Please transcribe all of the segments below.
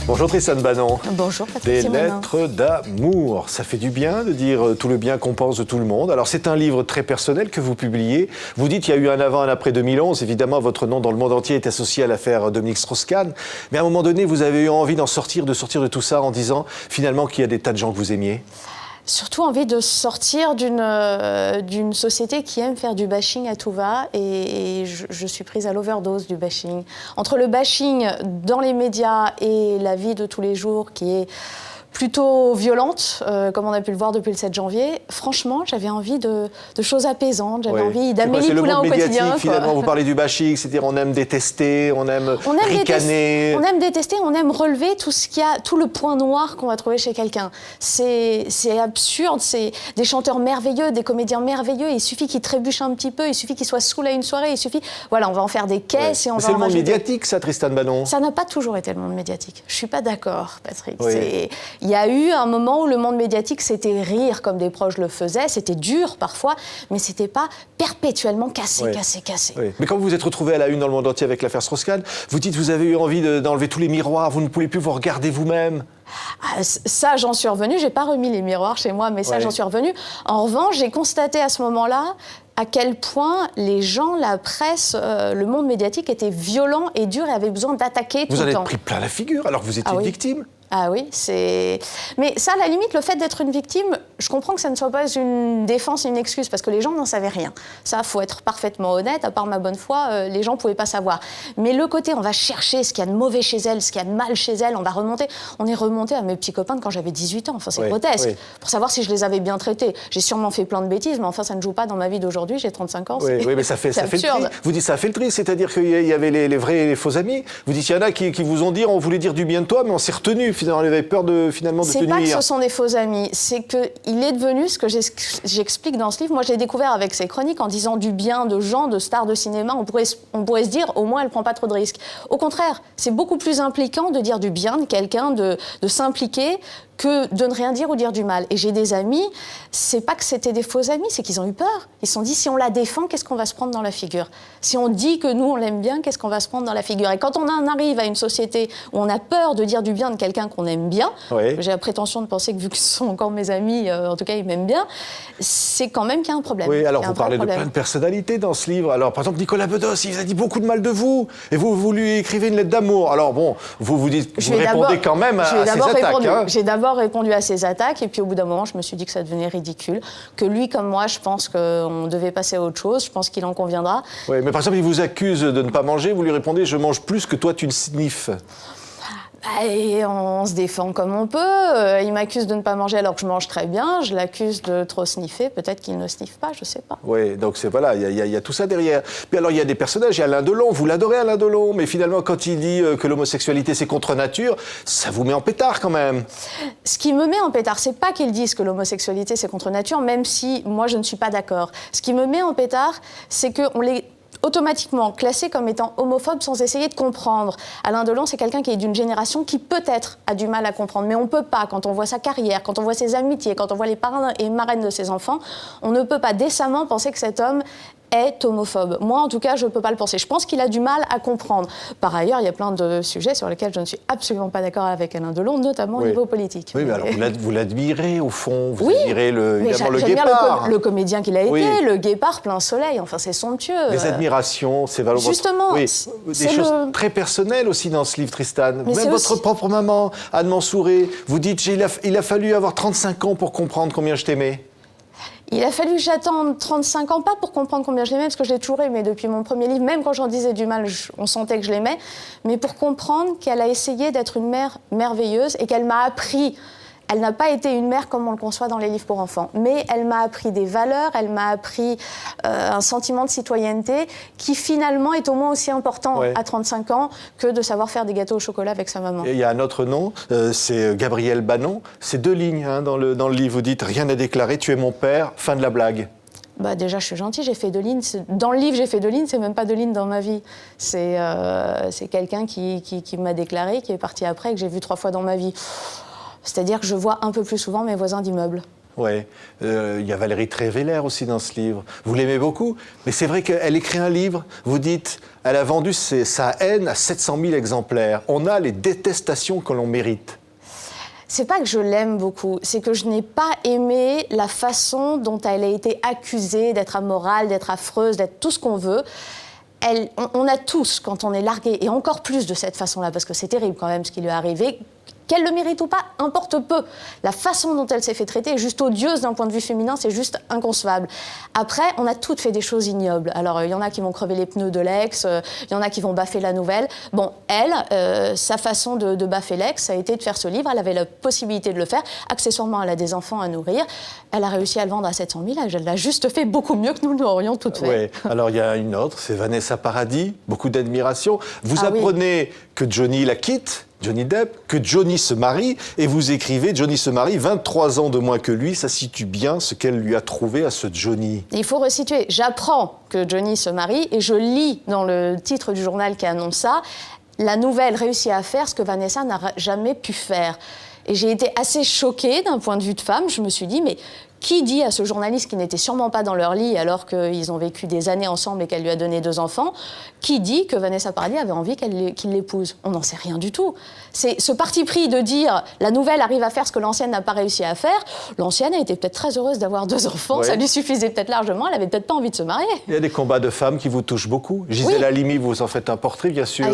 Bonjour Tristan Banon. Bonjour Patrick Des Simonin. lettres d'amour. Ça fait du bien de dire tout le bien qu'on pense de tout le monde. Alors c'est un livre très personnel que vous publiez. Vous dites qu'il y a eu un avant, un après 2011. Évidemment, votre nom dans le monde entier est associé à l'affaire Dominique Strauss-Kahn. Mais à un moment donné, vous avez eu envie d'en sortir, de sortir de tout ça en disant finalement qu'il y a des tas de gens que vous aimiez. Surtout envie de sortir d'une société qui aime faire du bashing à tout va et je suis prise à l'overdose du bashing. Entre le bashing dans les médias et la vie de tous les jours qui est plutôt violente, comme on a pu le voir depuis le 7 janvier, franchement, j'avais envie de choses apaisantes, j'avais envie d'Amélie Poulain au quotidien. Finalement, vous parlez du bashing, c'est-à-dire on aime détester, on aime ricaner. On aime détester, on aime relever tout le point noir qu'on va trouver chez quelqu'un. C'est absurde, c'est des chanteurs merveilleux, des comédiens merveilleux, il suffit qu'ils trébuchent un petit peu, il suffit qu'ils soient saouls à une soirée, il suffit... Voilà, on va en faire des caisses et on va en rajouter. C'est le monde médiatique, ça, Tristan Banon. Ça n'a pas toujours été le monde médiatique. Je suis pas d'accord, Patrick. Oui. Il y a eu un moment où le monde médiatique, c'était rire comme des proches le faisaient, c'était dur parfois, mais c'était pas perpétuellement cassé. Oui. Mais quand vous vous êtes retrouvé à la une dans le monde entier avec l'affaire Strauss-Kahn, vous dites que vous avez eu envie d'enlever tous les miroirs, vous ne pouvez plus vous regarder vous-même. Ça, j'en suis revenue. J'ai pas remis les miroirs chez moi, mais ça, j'en suis revenue. En revanche, j'ai constaté à ce moment-là à quel point les gens, la presse, le monde médiatique était violent et dur et avait besoin d'attaquer tout le temps. Vous en êtes pris plein la figure alors que vous étiez une victime. Ah oui, c'est... Mais ça, à la limite, le fait d'être une victime, je comprends que ça ne soit pas une défense, une excuse, parce que les gens n'en savaient rien. Ça, il faut être parfaitement honnête, à part ma bonne foi, les gens ne pouvaient pas savoir. Mais le côté, on va chercher ce qu'il y a de mauvais chez elle, ce qu'il y a de mal chez elle, on va remonter. On est remonté à mes petits copains de quand j'avais 18 ans, enfin c'est grotesque, pour savoir si je les avais bien traités. J'ai sûrement fait plein de bêtises, mais enfin ça ne joue pas dans ma vie d'aujourd'hui, j'ai 35 ans. Oui, mais ça fait le tri. Vous dites ça fait le tri, c'est-à-dire qu'il y avait les vrais et les faux amis. Vous dites qu'il y en a qui vous ont dit, on voulait dire du bien de toi, mais on s'est retenu, finalement, on avait peur de te nuire. C'est pas que ce sont des faux amis, c'est qu'il est devenu ce que j'explique dans ce livre. Moi, je l'ai découvert avec ses chroniques en disant du bien de gens, de stars de cinéma. On pourrait se dire, au moins, elle prend pas trop de risques. Au contraire, c'est beaucoup plus impliquant de dire du bien de quelqu'un, de s'impliquer, que de ne rien dire ou dire du mal. Et j'ai des amis, c'est pas que c'était des faux amis, c'est qu'ils ont eu peur. Ils se sont dit, si on la défend, qu'est-ce qu'on va se prendre dans la figure? Si on dit que nous, on l'aime bien, qu'est-ce qu'on va se prendre dans la figure? Et quand on en arrive à une société où on a peur de dire du bien de quelqu'un qu'on aime bien, j'ai la prétention de penser que vu que ce sont encore mes amis, en tout cas, ils m'aiment bien, c'est quand même qu'il y a un problème. Oui, alors vous parlez de plein de personnalités dans ce livre. Alors, par exemple, Nicolas Bedos, il vous a dit beaucoup de mal de vous, et vous lui écrivez une lettre d'amour. Alors bon, vous dites, vous répondez quand même à ses attaques. J'ai d'abord répondu à ses attaques et puis au bout d'un moment je me suis dit que ça devenait ridicule, que lui comme moi je pense qu'on devait passer à autre chose, je pense qu'il en conviendra. Oui, mais par exemple il vous accuse de ne pas manger, vous lui répondez je mange plus que toi tu ne sniffes. Et on se défend comme on peut. Il m'accuse de ne pas manger alors que je mange très bien. Je l'accuse de trop sniffer. Peut-être qu'il ne sniffe pas, je ne sais pas. Oui, donc voilà, il y a tout ça derrière. Puis alors il y a des personnages, il y a Alain Delon, vous l'adorez Alain Delon, mais finalement quand il dit que l'homosexualité c'est contre nature, ça vous met en pétard quand même. Ce qui me met en pétard, c'est pas qu'ils disent que l'homosexualité c'est contre nature, même si moi je ne suis pas d'accord. Ce qui me met en pétard, c'est qu'on les automatiquement classé comme étant homophobe sans essayer de comprendre. Alain Delon, c'est quelqu'un qui est d'une génération qui peut-être a du mal à comprendre, mais on ne peut pas, quand on voit sa carrière, quand on voit ses amitiés, quand on voit les parrains et marraines de ses enfants, on ne peut pas décemment penser que cet homme est homophobe. Moi, en tout cas, je ne peux pas le penser. Je pense qu'il a du mal à comprendre. Par ailleurs, il y a plein de sujets sur lesquels je ne suis absolument pas d'accord avec Alain Delon, notamment au niveau politique. Oui, mais alors vous l'admirez, au fond. Vous admirez évidemment le Guépard. Guépard. Le comédien qu'il a été, le Guépard, plein soleil. Enfin, c'est somptueux. Les admirations, c'est valorisant. Justement. Oui, des choses très personnelles aussi dans ce livre, Tristan. Même votre propre maman, Anne Mansouré, vous dites il a fallu avoir 35 ans pour comprendre combien je t'aimais. Il a fallu que j'attende 35 ans, pas pour comprendre combien je l'aimais, parce que je l'ai toujours aimé depuis mon premier livre, même quand j'en disais du mal, on sentait que je l'aimais, mais pour comprendre qu'elle a essayé d'être une mère merveilleuse et qu'elle m'a appris. Elle n'a pas été une mère comme on le conçoit dans les livres pour enfants, mais elle m'a appris des valeurs, elle m'a appris un sentiment de citoyenneté qui finalement est au moins aussi important à 35 ans que de savoir faire des gâteaux au chocolat avec sa maman. Et il y a un autre nom, c'est Gabriel Banon. C'est 2 lignes dans le livre, vous dites « Rien à déclarer, tu es mon père, fin de la blague ». Bah déjà, je suis gentille, j'ai fait 2 lignes. Dans le livre, j'ai fait 2 lignes, c'est même pas 2 lignes dans ma vie. C'est quelqu'un qui m'a déclaré, qui est parti après, que j'ai vu 3 fois dans ma vie. C'est-à-dire que je vois un peu plus souvent mes voisins d'immeuble. Ouais. Il y a Valérie Trévéler aussi dans ce livre. Vous l'aimez beaucoup, mais c'est vrai qu'elle écrit un livre, vous dites, elle a vendu sa haine à 700 000 exemplaires. On a les détestations que l'on mérite. C'est pas que je l'aime beaucoup, c'est que je n'ai pas aimé la façon dont elle a été accusée d'être amorale, d'être affreuse, d'être tout ce qu'on veut. On a tous, quand on est largué, et encore plus de cette façon-là, parce que c'est terrible quand même ce qui lui est arrivé, qu'elle le mérite ou pas, importe peu. La façon dont elle s'est fait traiter est juste odieuse d'un point de vue féminin, c'est juste inconcevable. Après, on a toutes fait des choses ignobles. Alors, il y en a qui vont crever les pneus de l'ex, il y en a qui vont baffer la nouvelle. Bon, elle, sa façon de baffer l'ex, ça a été de faire ce livre. Elle avait la possibilité de le faire. Accessoirement, elle a des enfants à nourrir. Elle a réussi à le vendre à 700 000. Elle l'a juste fait beaucoup mieux que nous l'aurions toutes fait. Oui. Alors, il y a une autre, c'est Vanessa Paradis. Beaucoup d'admiration. Vous apprenez que Johnny la quitte, Johnny Depp, que Johnny se marie, et vous écrivez, Johnny se marie, 23 ans de moins que lui, ça situe bien ce qu'elle lui a trouvé à ce Johnny. Il faut resituer. J'apprends que Johnny se marie, et je lis dans le titre du journal qui annonce ça, la nouvelle réussit à faire ce que Vanessa n'a jamais pu faire. Et j'ai été assez choquée d'un point de vue de femme, je me suis dit, mais qui dit à ce journaliste qui n'était sûrement pas dans leur lit alors qu'ils ont vécu des années ensemble et qu'elle lui a donné 2 enfants, qui dit que Vanessa Paradis avait envie qu'il l'épouse? On n'en sait rien du tout. C'est ce parti pris de dire la nouvelle arrive à faire ce que l'ancienne n'a pas réussi à faire. L'ancienne a été peut-être très heureuse d'avoir 2 enfants, ça lui suffisait peut-être largement, elle avait peut-être pas envie de se marier. Il y a des combats de femmes qui vous touchent beaucoup. Gisèle Halimi, vous en faites un portrait, bien sûr.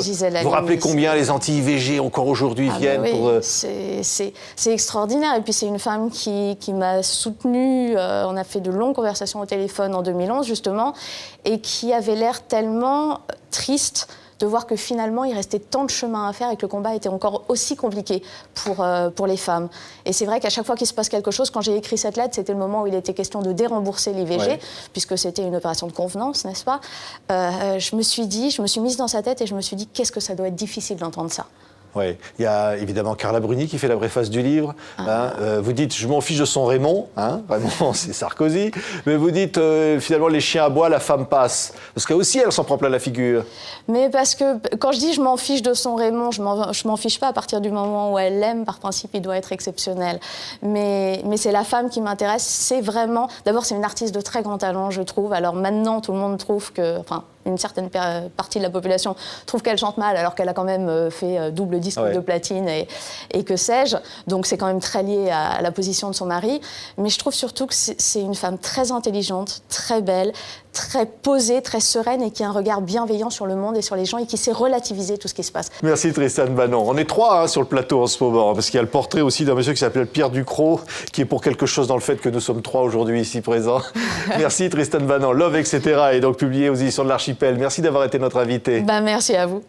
Vous rappelez combien les anti-IVG encore aujourd'hui viennent pour... C'est extraordinaire. Et puis c'est une femme qui m'a soutenue. On a fait de longues conversations au téléphone en 2011, justement, et qui avait l'air tellement triste de voir que finalement, il restait tant de chemin à faire et que le combat était encore aussi compliqué pour les femmes. Et c'est vrai qu'à chaque fois qu'il se passe quelque chose, quand j'ai écrit cette lettre, c'était le moment où il était question de dérembourser l'IVG, puisque c'était une opération de convenance, n'est-ce pas? Je me suis mise dans sa tête et je me suis dit, qu'est-ce que ça doit être difficile d'entendre ça. Oui, il y a évidemment Carla Bruni qui fait la préface du livre. Vous dites, je m'en fiche de son Raymond, vraiment c'est Sarkozy, mais vous dites, finalement, les chiens aboient, la femme passe. Parce qu'elle aussi, elle s'en prend plein la figure. Mais parce que quand je dis je m'en fiche de son Raymond, je m'en fiche pas à partir du moment où elle l'aime, par principe, il doit être exceptionnel. Mais c'est la femme qui m'intéresse, c'est vraiment... D'abord, c'est une artiste de très grand talent, je trouve. Alors maintenant, tout le monde trouve que... Enfin, une certaine partie de la population trouve qu'elle chante mal, alors qu'elle a quand même fait double disque de platine et que sais-je. Donc c'est quand même très lié à la position de son mari. Mais je trouve surtout que c'est une femme très intelligente, très belle, très posée, très sereine et qui a un regard bienveillant sur le monde et sur les gens et qui sait relativiser tout ce qui se passe. Merci Tristan Banon. On est 3 sur le plateau en ce moment, parce qu'il y a le portrait aussi d'un monsieur qui s'appelle Pierre Ducrot, qui est pour quelque chose dans le fait que nous sommes 3 aujourd'hui ici présents. Merci Tristan Banon. Love, etc. est donc publié aux éditions de l'Archipel. Merci d'avoir été notre invité. Merci à vous.